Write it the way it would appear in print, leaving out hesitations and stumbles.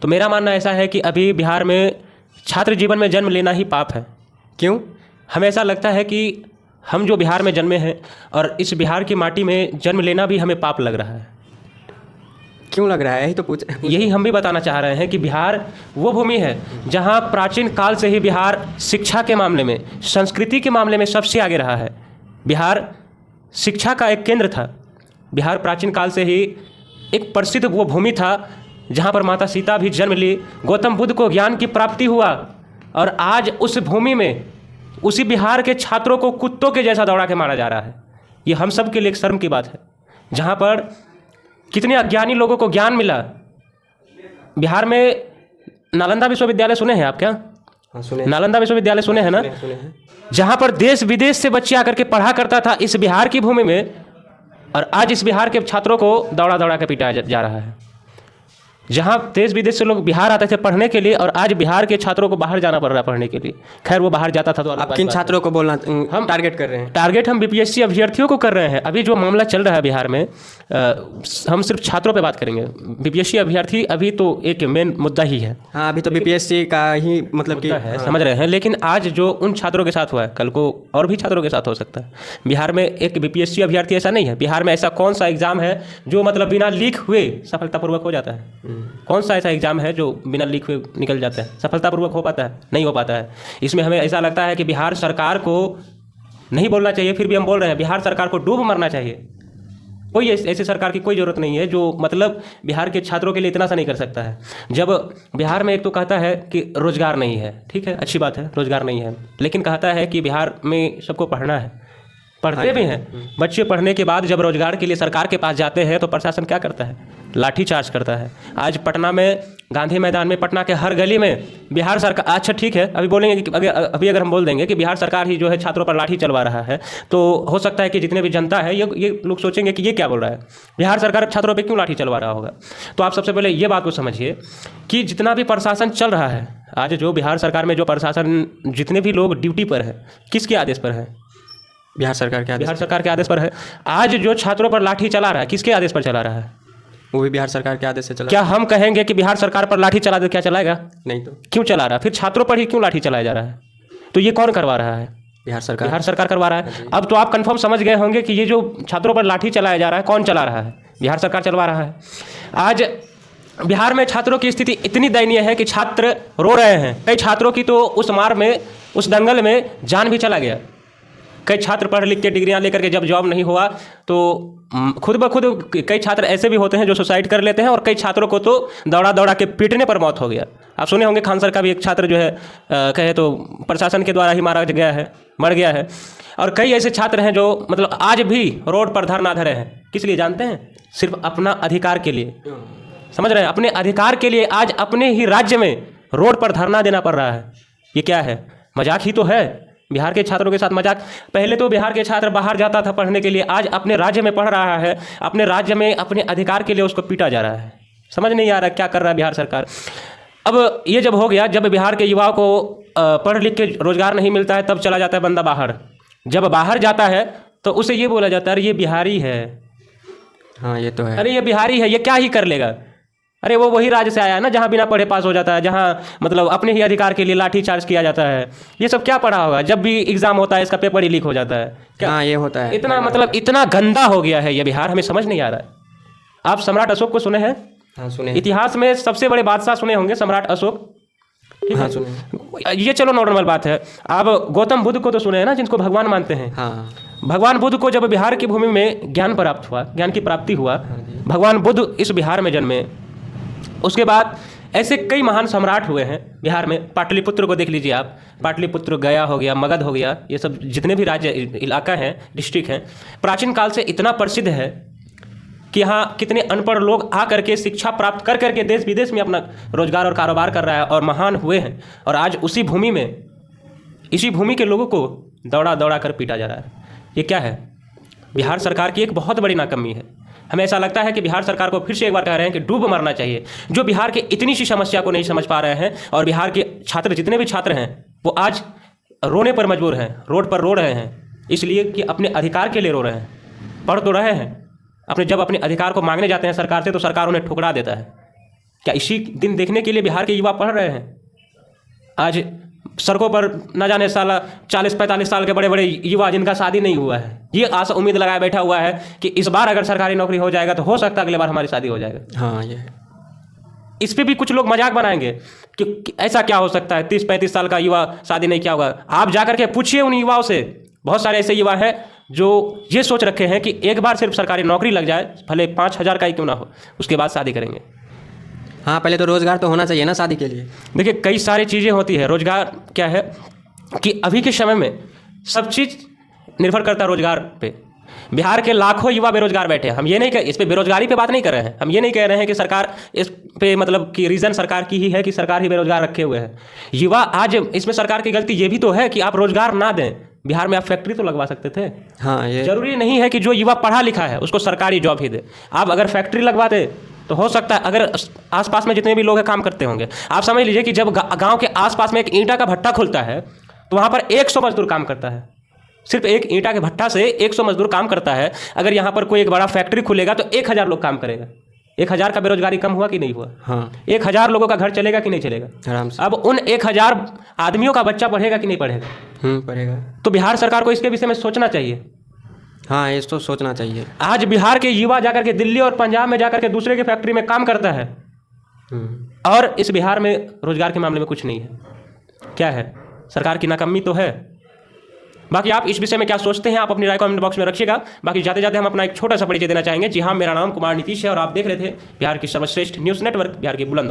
तो मेरा मानना ऐसा है कि अभी बिहार में छात्र जीवन में जन्म लेना ही पाप है। क्यों? हमें ऐसा लगता है कि हम जो बिहार में जन्मे हैं और इस बिहार की माटी में जन्म लेना भी हमें पाप लग रहा है। क्यों लग रहा है? यही तो यही हम भी बताना चाह रहे हैं कि बिहार वो भूमि है जहाँ प्राचीन काल से ही बिहार शिक्षा के मामले में, संस्कृति के मामले में सबसे आगे रहा है। बिहार शिक्षा का एक केंद्र था। बिहार प्राचीन काल से ही एक प्रसिद्ध वो भूमि था जहाँ पर माता सीता भी जन्म ली, गौतम बुद्ध को ज्ञान की प्राप्ति हुआ, और आज उस भूमि में उसी बिहार के छात्रों को कुत्तों के जैसा दौड़ा के मारा जा रहा है। ये हम सब के लिए एक शर्म की बात है। जहाँ पर कितने अज्ञानी लोगों को ज्ञान मिला। बिहार में नालंदा विश्वविद्यालय सुने हैं आप क्या? हाँ, सुने। नालंदा विश्वविद्यालय सुने हैं ना? सुने हैं। जहाँ पर देश विदेश से बच्चे आकर के पढ़ा करता था इस बिहार की भूमि में, और आज इस बिहार के छात्रों को दौड़ा दौड़ा के पीटा जा रहा है। जहाँ देश विदेश से लोग बिहार आते थे पढ़ने के लिए, और आज बिहार के छात्रों को बाहर जाना पड़ रहा है पढ़ने के लिए। खैर वो बाहर जाता था तो आप किन छात्रों को बोलना हम टारगेट कर रहे हैं? टारगेट हम बीपीएससी अभ्यर्थियों को कर रहे हैं। अभी जो मामला चल रहा है बिहार में, हम सिर्फ छात्रों पे बात करेंगे। बीपीएससी अभ्यर्थी अभी तो एक मेन मुद्दा ही है। हाँ, अभी तो बीपीएससी का ही मतलब कि है, समझ रहे हैं। लेकिन आज जो उन छात्रों के साथ हुआ है, कल को और भी छात्रों के साथ हो सकता है। बिहार में एक बीपीएससी अभ्यर्थी ऐसा नहीं है। बिहार में ऐसा कौन सा एग्जाम है जो मतलब बिना लीक हुए सफलतापूर्वक हो जाता है? कौन सा ऐसा एग्जाम है जो बिना लीक हुए निकल जाता है, सफलतापूर्वक हो पाता है? नहीं हो पाता है। इसमें हमें ऐसा लगता है कि बिहार सरकार को नहीं बोलना चाहिए, फिर भी हम बोल रहे हैं। बिहार सरकार को डूब मरना चाहिए। कोई ऐसी सरकार की कोई ज़रूरत नहीं है जो मतलब बिहार के छात्रों के लिए इतना सा नहीं कर सकता है। जब बिहार में एक तो कहता है कि रोज़गार नहीं है, ठीक है, अच्छी बात है, रोज़गार नहीं है, लेकिन कहता है कि बिहार में सबको पढ़ना है, पढ़ते भी हैं बच्चे। पढ़ने के बाद जब रोज़गार के लिए सरकार के पास जाते हैं तो प्रशासन क्या करता है? लाठी चार्ज करता है। आज पटना में गांधी मैदान में, पटना के हर गली में बिहार सरकार, अच्छा ठीक है, अभी बोलेंगे कि अगर हम बोल देंगे कि बिहार सरकार ही जो है छात्रों पर लाठी चलवा रहा है, तो हो सकता है कि जितने भी जनता है ये लोग सोचेंगे कि ये क्या बोल रहा है, बिहार सरकार छात्रों पर क्यों लाठी चलवा रहा होगा। तो आप सबसे पहले ये बात को समझिए कि जितना भी प्रशासन चल रहा है आज, जो बिहार सरकार में जो प्रशासन, जितने भी लोग ड्यूटी पर है, किसके आदेश पर है? बिहार सरकार के आदेश पर है। आज जो छात्रों पर लाठी चला रहा है, किसके आदेश पर चला रहा है? वो भी बिहार सरकार के आदेश से चला। क्या हम कहेंगे कि बिहार सरकार पर लाठी चला दे, क्या चलाएगा? नहीं। तो क्यों चला रहा है? फिर छात्रों पर ही क्यों लाठी चलाया जा रहा है? तो ये कौन करवा रहा है? बिहार सरकार करवा रहा है। अब तो आप कंफर्म समझ गए होंगे कि ये जो छात्रों पर लाठी चलाया जा रहा है, कौन चला रहा है? बिहार सरकार चलवा रहा है। आज बिहार में छात्रों की स्थिति इतनी दयनीय है कि छात्र रो रहे हैं। कई छात्रों की तो उस मार में, उस दंगल में जान भी चला गया। कई छात्र पढ़ लिख के डिग्रियाँ लेकर के जब जॉब नहीं हुआ तो खुद ब खुद कई छात्र ऐसे भी होते हैं जो सुसाइड कर लेते हैं, और कई छात्रों को तो दौड़ा दौड़ा के पीटने पर मौत हो गया। आप सुने होंगे खान सर का भी एक छात्र जो है कहे तो प्रशासन के द्वारा ही मारा गया है, मर गया है। और कई ऐसे छात्र हैं जो मतलब आज भी रोड पर धरना धरे हैं। किस लिए जानते हैं? सिर्फ अपना अधिकार के लिए। समझ रहे हैं? अपने अधिकार के लिए आज अपने ही राज्य में रोड पर धरना देना पड़ रहा है। ये क्या है? मजाक ही तो है। बिहार के छात्रों के साथ मजाक। पहले तो बिहार के छात्र बाहर जाता था पढ़ने के लिए, आज अपने राज्य में पढ़ रहा है, अपने राज्य में अपने अधिकार के लिए उसको पीटा जा रहा है। समझ नहीं आ रहा क्या कर रहा है बिहार सरकार। अब ये जब हो गया, जब बिहार के युवाओं को पढ़ लिख के रोजगार नहीं मिलता है, तब चला जाता है बंदा बाहर। जब बाहर जाता है तो उसे ये बोला जाता है अरे ये बिहारी है। हाँ ये तो है। अरे ये बिहारी है, ये क्या ही कर लेगा। अरे वो वही राज्य से आया है ना जहाँ बिना पढ़े पास हो जाता है, जहाँ मतलब अपने ही अधिकार के लिए लाठी चार्ज किया जाता है। ये सब क्या पढ़ा होगा? जब भी एग्जाम होता है इसका पेपर ही लीक हो जाता है। क्या हाँ ये होता है। इतना मतलब इतना गंदा हो गया है ये बिहार, हमें समझ नहीं आ रहा है। आप सम्राट अशोक को सुने हैं? हाँ सुने। इतिहास में सबसे बड़े बादशाह सुने होंगे सम्राट अशोक। हाँ सुने। ये चलो नॉर्मल बात है। आप गौतम बुद्ध को तो सुने हैं ना, जिनको भगवान मानते हैं। हाँ। भगवान बुद्ध को जब बिहार की भूमि में ज्ञान प्राप्त हुआ, ज्ञान की प्राप्ति हुआ, भगवान बुद्ध इस बिहार में जन्मे। उसके बाद ऐसे कई महान सम्राट हुए हैं बिहार में। पाटलिपुत्र को देख लीजिए आप, पाटलिपुत्र, गया हो गया, मगध हो गया, ये सब जितने भी राज्य इलाका हैं, डिस्ट्रिक्ट हैं, प्राचीन काल से इतना प्रसिद्ध है कि यहाँ कितने अनपढ़ लोग आ करके शिक्षा प्राप्त कर करके देश विदेश में अपना रोजगार और कारोबार कर रहा है और महान हुए हैं। और आज उसी भूमि में, इसी भूमि के लोगों को दौड़ा दौड़ा कर पीटा जा रहा है। ये क्या है? बिहार सरकार की एक बहुत बड़ी नाकामी है। हमें ऐसा लगता है कि बिहार सरकार को फिर से एक बार कह रहे हैं कि डूब मरना चाहिए। जो बिहार के इतनी सी समस्या को नहीं समझ पा रहे हैं, और बिहार के छात्र, जितने भी छात्र हैं, वो आज रोने पर मजबूर हैं, रोड पर रो रहे हैं, इसलिए कि अपने अधिकार के लिए रो रहे हैं। पढ़ तो रहे हैं, जब अपने अधिकार को मांगने जाते हैं सरकार से, तो सरकार उन्हें ठुकरा देता है। क्या इसी दिन देखने के लिए बिहार के युवा पढ़ रहे हैं? आज सड़कों पर न जाने साला 40-45 साल के बड़े बड़े युवा जिनका शादी नहीं हुआ है, ये आशा उम्मीद लगाए बैठा हुआ है कि इस बार अगर सरकारी नौकरी हो जाएगा तो हो सकता है अगले बार हमारी शादी हो जाएगा। हाँ ये है। इस पे भी कुछ लोग मजाक बनाएंगे कि ऐसा क्या हो सकता है, 30-35 साल का युवा शादी नहीं किया होगा। आप जा करके पूछिए उन युवाओं से, बहुत सारे ऐसे युवा हैं जो ये सोच रखे हैं कि एक बार सिर्फ सरकारी नौकरी लग जाए, भले 5,000 का ही क्यों ना हो, उसके बाद शादी करेंगे। हाँ पहले तो रोज़गार तो होना चाहिए ना शादी के लिए। देखिए कई सारी चीज़ें होती है। रोजगार क्या है कि अभी के समय में सब चीज़ निर्भर करता है रोजगार पे। बिहार के लाखों युवा बेरोजगार बैठे हैं। हम ये नहीं कह, इस पे बेरोजगारी पे बात नहीं कर रहे हैं। हम ये नहीं कह रहे हैं कि सरकार इस पे मतलब कि रीज़न सरकार की ही है कि सरकार ही बेरोजगार रखे हुए है युवा। आज इसमें सरकार की गलती ये भी तो है कि आप रोजगार ना दें। बिहार में आप फैक्ट्री तो लगवा सकते थे। हाँ ये जरूरी नहीं है कि जो युवा पढ़ा लिखा है उसको सरकारी जॉब ही दे। आप अगर फैक्ट्री लगवा दे तो हो सकता है, अगर आसपास में जितने भी लोग हैं काम करते होंगे, आप समझ लीजिए कि जब गांव के आसपास में एक ईंटा का भट्टा खुलता है तो वहाँ पर 100 मजदूर काम करता है। सिर्फ एक ईंटा के भट्टा से 100 मजदूर काम करता है। अगर यहाँ पर कोई एक बड़ा फैक्ट्री खुलेगा तो 1000 लोग काम करेगा। 1000 का बेरोजगारी कम हुआ कि नहीं हुआ? हाँ 1000 लोगों का घर चलेगा कि नहीं चलेगा? आराम से। अब उन 1000 आदमियों का बच्चा पढ़ेगा कि नहीं पढ़ेगा? पढ़ेगा। तो बिहार सरकार को इसके विषय में सोचना चाहिए। हाँ ये तो सोचना चाहिए। आज बिहार के युवा जाकर के दिल्ली और पंजाब में जाकर के दूसरे की फैक्ट्री में काम करता है और इस बिहार में रोजगार के मामले में कुछ नहीं है। क्या है? सरकार की नाकामी तो है। बाकी आप इस विषय में क्या सोचते हैं, आप अपनी राय कमेंट बॉक्स में रखिएगा। बाकी जाते जाते हम अपना एक छोटा सा परिचय देना चाहेंगे। जी हाँ, मेरा नाम कुमार नीतीश है और आप देख रहे थे बिहार की सर्वश्रेष्ठ न्यूज़ नेटवर्क, बिहार की बुलंद।